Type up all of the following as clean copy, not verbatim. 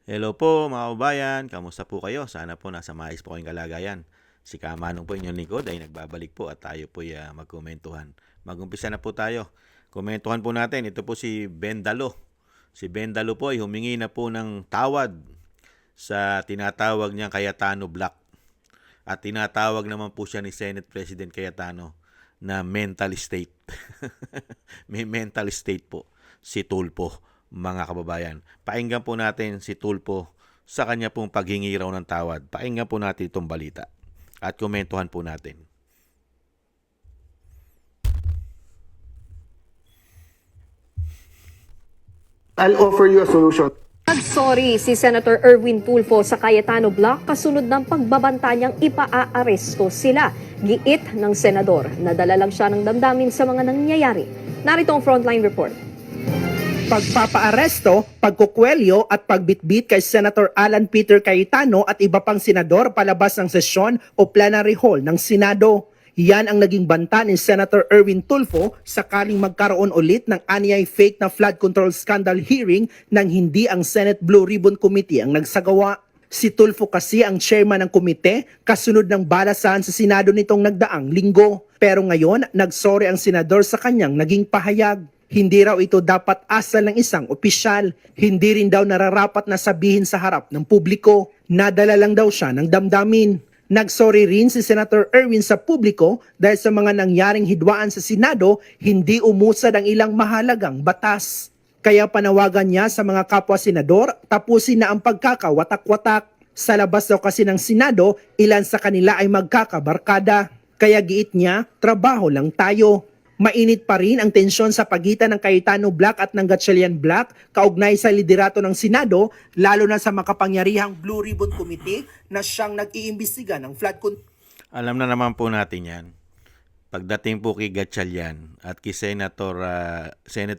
Hello po mga kababayan, kamusta po kayo? Sana po nasa maayos po kayong kalagayan. Si Kamanong po inyong lingkod ay nagbabalik po at tayo po magkomentuhan. Mag-umpisa na po tayo. Komentuhan po natin, ito po si Ben Dalo. Si Ben Dalo po ay humingi na po ng tawad sa tinatawag niyang Cayetano Black. At tinatawag naman po siya ni Senate President Cayetano na mental state. May mental state po si Tulfo, mga kababayan. Pakinggan po natin si Tulfo sa kanya pong paghingi raw ng tawad. Pakinggan po natin itong balita at komentuhan po natin. I'll offer you a solution. Nagsorry si Senator Erwin Tulfo sa Cayetano Black kasunod ng pagbabanta niyang ipaaresto sila. Giit ng senador, nadala lang siya ng damdamin sa mga nangyayari. Narito ang frontline report. Pagpapaaresto, pagkukwelyo at pagbitbit kay Senator Alan Peter Cayetano at iba pang senador palabas ng sesyon o plenary hall ng Senado. Yan ang naging banta ni Senator Erwin Tulfo sakaling magkaroon ulit ng anyay fake na flood control scandal hearing nang hindi ang Senate Blue Ribbon Committee ang nagsagawa. Si Tulfo kasi ang chairman ng komite kasunod ng balasahan sa Senado nitong nagdaang linggo. Pero ngayon, nagsorry ang senador sa kanyang naging pahayag. Hindi raw ito dapat asal ng isang opisyal. Hindi rin daw nararapat na sabihin sa harap ng publiko. Nadala lang daw siya ng damdamin. Nagsorry rin si Senator Erwin sa publiko dahil sa mga nangyaring hidwaan sa Senado, hindi umusad ang ilang mahalagang batas. Kaya panawagan niya sa mga kapwa senador, tapusin na ang pagkakawatak-watak. Sa labas daw kasi ng Senado, ilan sa kanila ay magkakabarkada. Kaya giit niya, trabaho lang tayo. Mainit pa rin ang tensyon sa pagitan ng Cayetano Black at ng Gatchalian Black kaugnay sa liderato ng Senado, lalo na sa makapangyarihang Blue Ribbon Committee na siyang nag-iimbestiga ng flood control. Alam na naman po natin yan. Pagdating po kay Gatchalian at kay Senate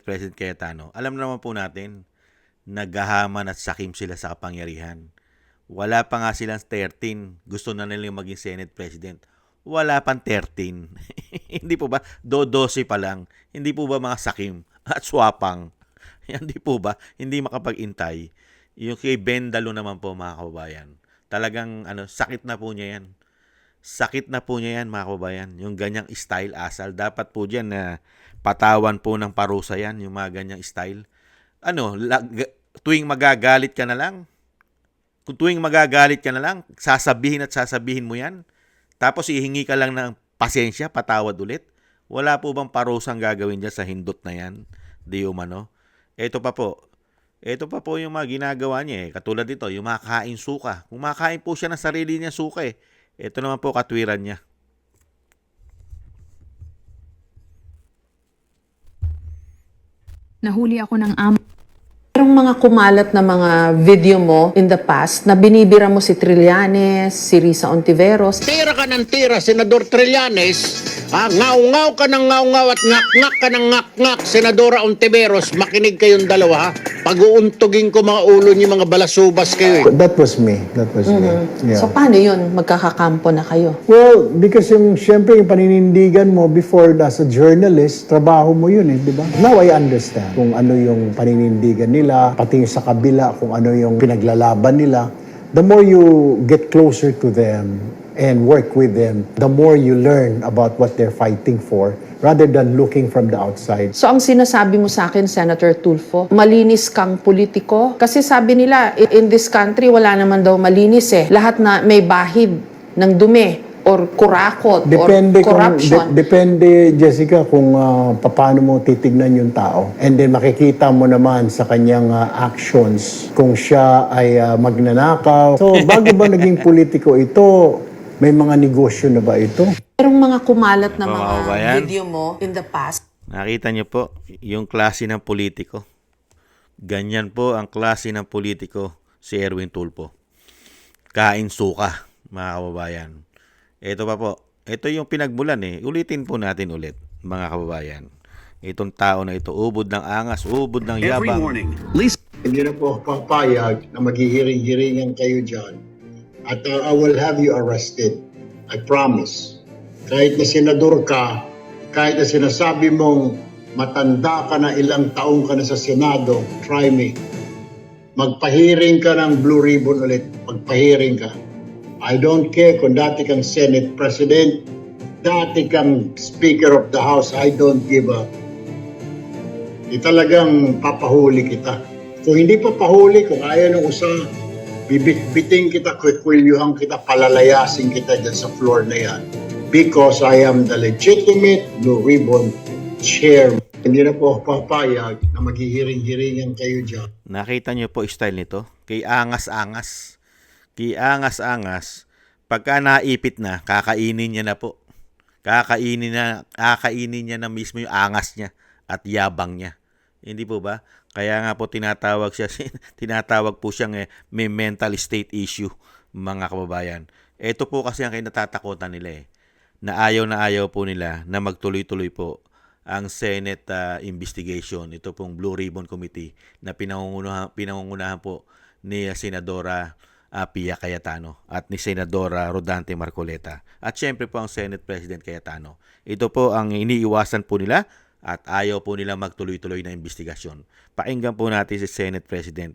President Cayetano, alam naman po natin, naghahaman at sakim sila sa kapangyarihan. Wala pa nga silang 13. Gusto na nilang maging Senate President. Wala pang 13. Hindi po ba? 12 pa lang. Hindi po ba mga sakim at swapang? Hindi po ba? Hindi makapag-intay. Yung kay Ben Dalo naman po mga kababayan. Talagang sakit na po niya yan. Sakit na po niya yan mga kababayan. Yung ganyang style asal. Dapat po dyan na patawan po ng parusa yan. Yung mga ganyang style. Tuwing magagalit ka na lang. Kung tuwing magagalit ka na lang, sasabihin at sasabihin mo yan. Tapos ihingi ka lang ng pasensya, patawad ulit. Wala po bang parusang gagawin dyan sa hindot na yan? Di umano. Ito pa po yung mga ginagawa niya eh. Katulad dito, yung makain suka. Kung makain po siya ng sarili niya suka eh. Ito naman po katwiran niya. Nahuli ako ng amo. Merong mga kumalat na mga video mo in the past na binibira mo si Trillanes, si Risa Ontiveros. Tira ka ng tira, Senador Trillanes. Ngaw-ngaw ka ng ngaw-ngaw at ngak-ngak ka ng ngak-ngak, Senadora Ontiveros. Makinig kayong dalawa, ha? Pag-uuntugin ko mga ulo niyo, mga balasubas kayo. That was me. Yeah. So paano yun? Magkakakampo na kayo? Well, because syempre yung paninindigan mo before as a journalist, trabaho mo yun di ba? Now I understand kung ano yung paninindigan nila, pati yung sa kabila, kung ano yung pinaglalaban nila. The more you get closer to them and work with them, the more you learn about what they're fighting for rather than looking from the outside. So ang sinasabi mo sa akin, Senator Tulfo, malinis kang politiko? Kasi sabi nila, in this country, wala naman daw malinis eh. Lahat na may bahid ng dumi or kurakot or corruption. Depende, Jessica, kung paano mo titignan yung tao. And then makikita mo naman sa kanyang actions kung siya ay magnanakaw. So bago ba naging politiko ito, may mga negosyo na ba ito? Merong mga kumalat na Mga mga kababayan. video mo in the past. Nakita niyo po, yung klase ng politiko. Ganyan po ang klase ng politiko si Erwin Tulfo. Kain suka, mga kababayan. Ito pa po. Ito yung pinagmulan eh. Ulitin po natin ulit, mga kababayan. Itong tao na ito, ubod ng angas, ubod ng yabang. Hindi na po papayag na maghihiring-hiringan kayo dyan. At I will have you arrested. I promise. Kahit na senador ka, kahit na sinasabi mong matanda ka na, ilang taong ka na sa Senado, try me. magpahiring ka ng Blue Ribbon ulit. Magpahiring ka. I don't care kung dati kang Senate President, dati kang Speaker of the House, I don't give a... Talagang papahuli kita. Kung hindi papahuli, kung ayaw ng usa, bibit-biting kita, kwikwilyohan kita, palalayasin kita dyan sa floor na yan. Because I am the legitimate Blue Ribbon Chair. Hindi na po ako papayag na maghihiring-hiringan kayo dyan. Nakita niyo po style nito? Kay angas-angas. Kay angas-angas. Pagka naipit na, kakainin niya na po. Kakainin niya na mismo yung angas niya at yabang niya. Hindi po ba? Kaya nga po tinatawag po siyang may mental state issue, mga kababayan. Ito po kasi ang kinatatakutan nila na ayaw po nila na magtuloy-tuloy po ang Senate investigation. Ito pong Blue Ribbon Committee na pinangungunahan po ni Senadora Pia Cayetano at ni Senadora Rodante Marcoleta. At syempre po ang Senate President Cayetano. Ito po ang iniiwasan po nila at ayaw po nila magtuloy-tuloy na investigasyon. Pakinggan po natin si Senate President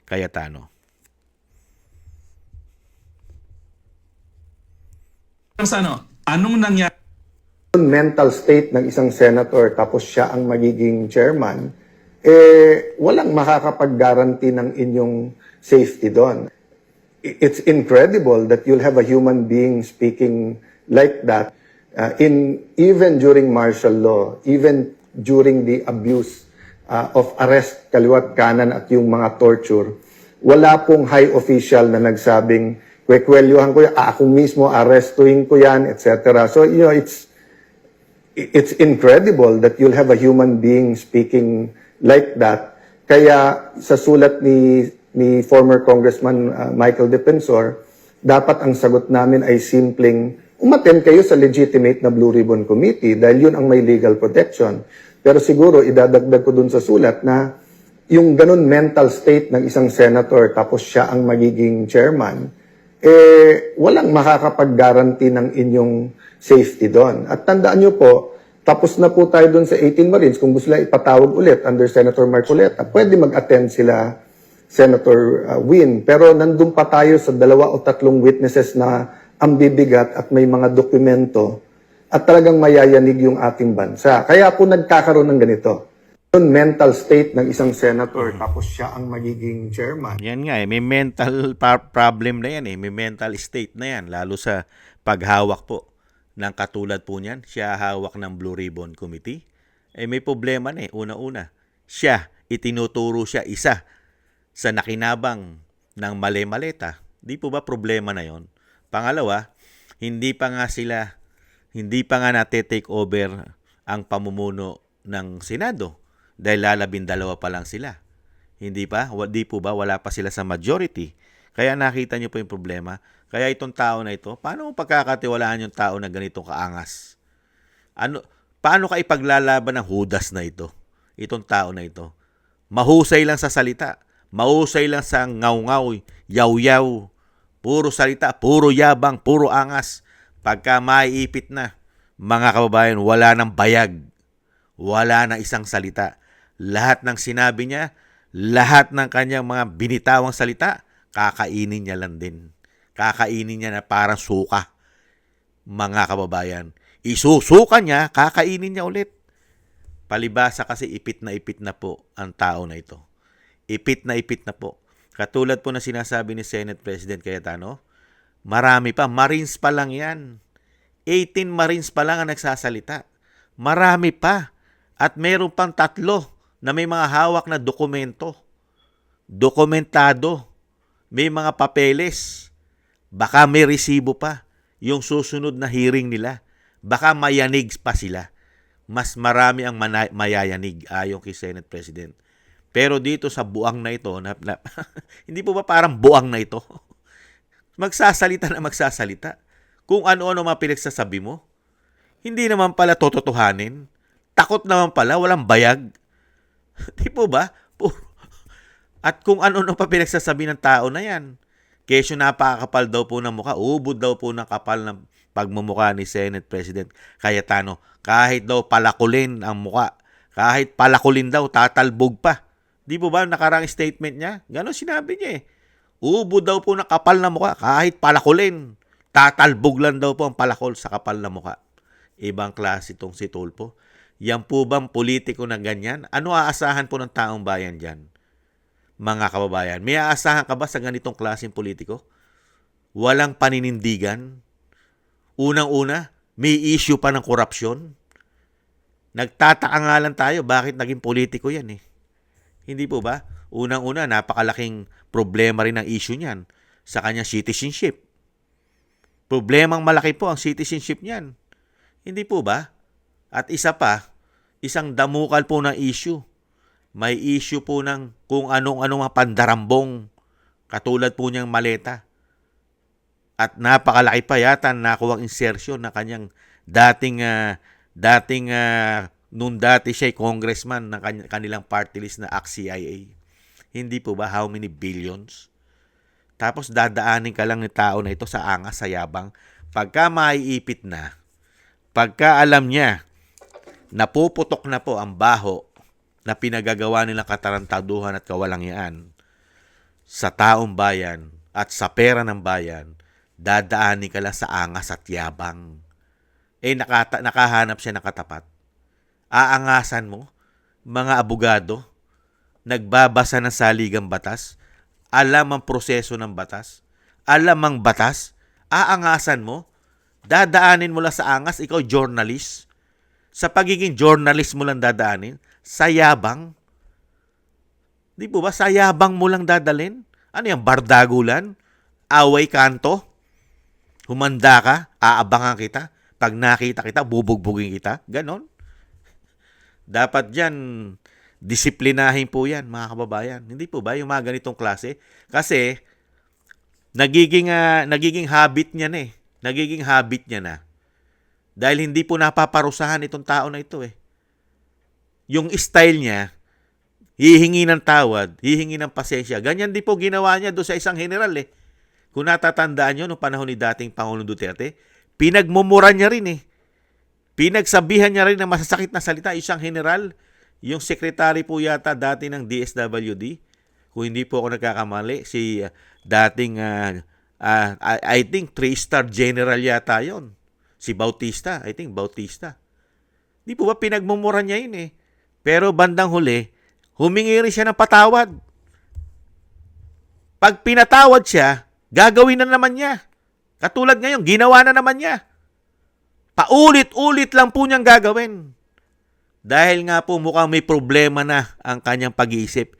Cayetano. Anong nangyari? Mental state ng isang senator tapos siya ang magiging chairman, walang makakapag-guarantee ng inyong safety doon. It's incredible that you'll have a human being speaking like that even during martial law, even during the abuse of arrest, kaliwat kanan at yung mga torture. Wala pong high official na nagsabing, kwekwelyuhan ko yan, ako mismo arrestuhin ko yan, etc. So, it's incredible that you'll have a human being speaking like that. Kaya sa sulat ni former Congressman Michael Defensor, dapat ang sagot namin ay simpleng umattend kayo sa legitimate na Blue Ribbon Committee dahil yun ang may legal protection. Pero siguro idadagdag ko dun sa sulat na yung ganun mental state ng isang senator tapos siya ang magiging chairman, walang makakapag-guarantee ng inyong safety doon. At tandaan nyo po, tapos na po tayo doon sa 18 Marines. Kung gusto nila ipatawag ulit under Senator Marcoleta, pwede mag-attend sila Senator Win. Pero nandun pa tayo sa 2 o 3 witnesses na ang bibigat at may mga dokumento at talagang mayayanig yung ating bansa. Kaya po nagkakaroon ng ganito. Yung mental state ng isang senator tapos siya ang magiging chairman. Yan nga may mental problem na yan may mental state na yan, lalo sa paghawak po ng katulad po niyan, siya hawak ng Blue Ribbon Committee. May problema na una-una. Siya, itinuturo siya isa sa nakinabang ng mali-maleta. Di po ba problema na yon? Pangalawa, hindi pa nga nate-take over ang pamumuno ng Senado dahil lalabindalawa pa lang sila. Hindi pa? Di po ba? Wala pa sila sa majority. Kaya nakita niyo po yung problema. Kaya itong tao na ito, paano mo pagkakatiwalaan yung tao na ganitong kaangas? Paano ka ipaglalaban ng hudas na ito? Itong tao na ito. Mahusay lang sa salita. Mahusay lang sa ngaw-ngaw, yaw-yaw. Puro salita, puro yabang, puro angas. Pagka maiipit na, mga kababayan, wala nang bayag. Wala na isang salita. Lahat ng sinabi niya, lahat ng kanyang mga binitawang salita, kakainin niya lang din. Kakainin niya na parang suka. Mga kababayan, isusuka niya, kakainin niya ulit. Palibasa kasi ipit na po ang tao na ito. Ipit na po. Katulad po na sinasabi ni Senate President Cayetano, marami pa, Marines pa lang yan. 18 Marines pa lang ang nagsasalita. Marami pa. At meron pang 3 na may mga hawak na dokumento. Dokumentado. May mga papeles. Baka may resibo pa yung susunod na hearing nila. Baka mayanig pa sila. Mas marami ang mayayanig ayon kay Senate President. Pero dito sa buang na ito, hindi po ba parang buang na ito? Magsasalita na magsasalita. Kung ano-ano mga pinagsasabi mo, hindi naman pala tototohanin. Takot naman pala, walang bayag. Di po ba? At kung ano-ano pa pinagsasabi ng tao na yan. Kesyo napakakapal daw po ng mukha, ubod daw po ng kapal ng pagmumukha ni Senate President Cayetano. Kahit daw palakulin ang mukha, kahit palakulin daw, tatalbog pa. Di po ba nakarang statement niya? Ganon sinabi niya eh. Ubod daw po na kapal na mukha kahit palakulin. Tatalbog lang daw po ang palakol sa kapal na mukha. Ibang klase itong si Tulfo. Yan po bang politiko na ganyan? Ano aasahan po ng taong bayan dyan? Mga kababayan, may aasahan ka ba sa ganitong klaseng politiko? Walang paninindigan? Unang-una, may issue pa ng korupsyon? Nagtataka nga lang tayo bakit naging politiko yan eh. Hindi po ba? Unang-una, napakalaking problema rin ang issue niyan sa kanyang citizenship. Problemang malaki po ang citizenship niyan. Hindi po ba? At isa pa, isang damukal po ng issue. May issue po ng kung anong-anong mga pandarambong katulad po niyang maleta. At napakalaki pa yata nakuha ang insertion na kanyang nung dati siya'y congressman ng kanilang party list na ACT-CIA. Hindi po ba how many billions? Tapos dadaanin ka lang ni tao na ito sa angas, sa yabang. Pagka maiipit na, pagka alam niya, napuputok na po ang baho na pinagagawa nilang katarantaduhan at kawalangyaan sa taong bayan at sa pera ng bayan, dadaanin ka lang sa angas at yabang. Nakahanap siya ng katapat. Aangasan mo, mga abogado, nagbabasa ng saligang batas, alam ang proseso ng batas, alam ang batas, aangasan mo, dadaanin mo lang sa angas, ikaw journalist, sa pagiging journalist mo lang dadaanin, sa yabang. Di po ba? Sa yabang mo lang dadalhin? Ano yan? Bardagulan? Away kanto? Humanda ka? Aabangan kita? Pag nakita kita, bubugbugin kita? Ganon. Dapat dyan, disiplinahin po yan, mga kababayan. Hindi po ba yung mga ganitong klase? Kasi, nagiging habit niya na eh. Nagiging habit niya na. Dahil hindi po napaparusahan itong tao na ito eh. Yung style niya, hihingi ng tawad, hihingi ng pasensya. Ganyan din po ginawa niya doon sa isang general eh. Kung natatandaan nyo, noong panahon ni dating Pangulong Duterte, pinagmumura niya rin eh. Pinagsabihan niya rin ng masasakit na salita, isang general, yung secretary po yata dati ng DSWD, kung hindi po ako nagkakamali, si dating, I think 3-star general yata yon, si Bautista, I think Bautista. Di po ba pinagmumura niya yun eh. Pero bandang huli, humingi rin siya ng patawad. Pag pinatawad siya, gagawin na naman niya. Katulad ngayon, ginawa na naman niya. Paulit-ulit lang po niyang gagawin. Dahil nga po mukhang may problema na ang kanyang pag-iisip.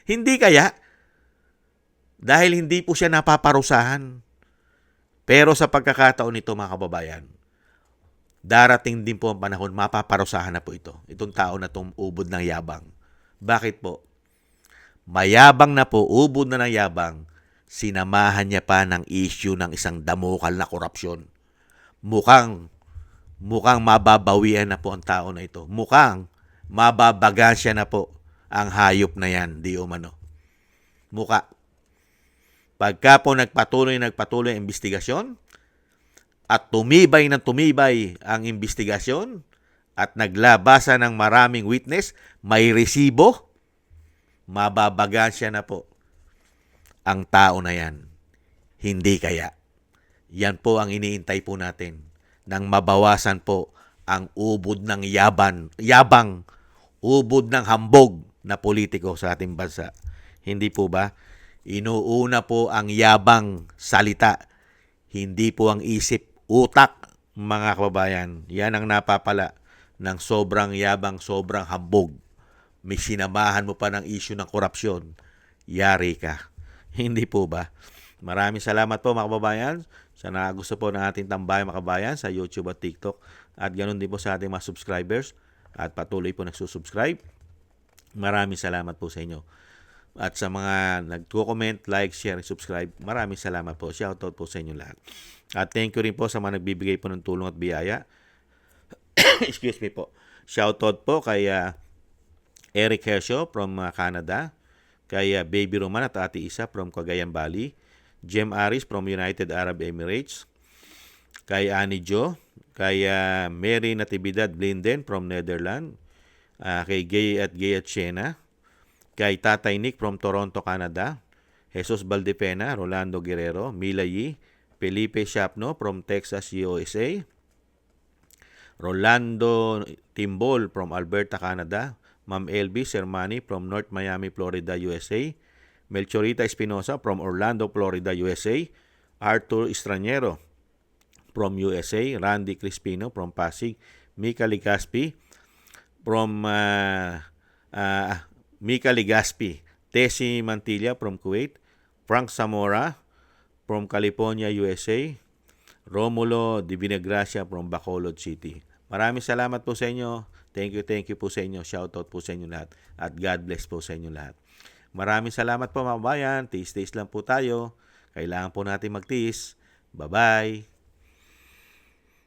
Hindi kaya? Dahil hindi po siya napaparusahan. Pero sa pagkakataon nito mga kababayan, darating din po ang panahon, mapaparusahan na po ito. Itong tao na itong ubod ng yabang. Bakit po? Mayabang na po, ubod na ng yabang, sinamahan niya pa ng issue ng isang damukal na korupsyon. Mukhang mababawian na po ang tao na ito. Mukhang mababagansya na po ang hayop na yan, di umano. Mukha. Pagka po nagpatuloy ang investigasyon at tumibay ang investigasyon at naglabasa ng maraming witness, may resibo, mababagansya na po ang tao na yan. Hindi kaya. Yan po ang iniintay po natin nang mabawasan po ang ubod ng yabang, ubod ng hambog na politiko sa ating bansa. Hindi po ba? Inuuna po ang yabang salita, hindi po ang isip, utak, mga kababayan. Yan ang napapala ng sobrang yabang, sobrang hambog. May sinamahan mo pa ng issue ng korupsyon. Yari ka. Hindi po ba? Maraming salamat po mga kababayan. Sana gusto po ng ating tambayan mga kababayan sa YouTube at TikTok. At ganoon din po sa ating mga subscribers. At patuloy po nagsusubscribe. Maraming salamat po sa inyo. At sa mga nagko-comment, like, share, subscribe, maraming salamat po. Shoutout po sa inyo lahat. At thank you rin po sa mga nagbibigay po ng tulong at biyaya. Excuse me po. Shoutout po kay Eric Hershaw from Canada. Kay Baby Roman at Ate Isa from Cagayan Valley. Jem Aris from United Arab Emirates. Kay Annie Jo. Kay Mary Natividad Blinden from Netherlands. Kay Gay at Siena Kay Tatay Nick from Toronto, Canada. Jesus Valdepena, Rolando Guerrero, Mila Yi, Felipe Shapno from Texas, USA. Rolando Timbol from Alberta, Canada. Ma'am LB Sermani from North Miami, Florida, USA. Melchorita Espinosa from Orlando, Florida, USA. Arthur Estraniero from USA. Randy Crispino from Pasig. Mika Ligaspi from Mika Ligaspi. Tessie Mantilla from Kuwait. Frank Zamora from California, USA. Romulo Divinagracia from Bacolod City. Maraming salamat po sa inyo. Thank you po sa inyo. Shoutout po sa inyo lahat. At God bless po sa inyo lahat. Maraming salamat po mga bayan. Tiis-tiis lang po tayo. Kailangan po natin magtiis. Bye-bye.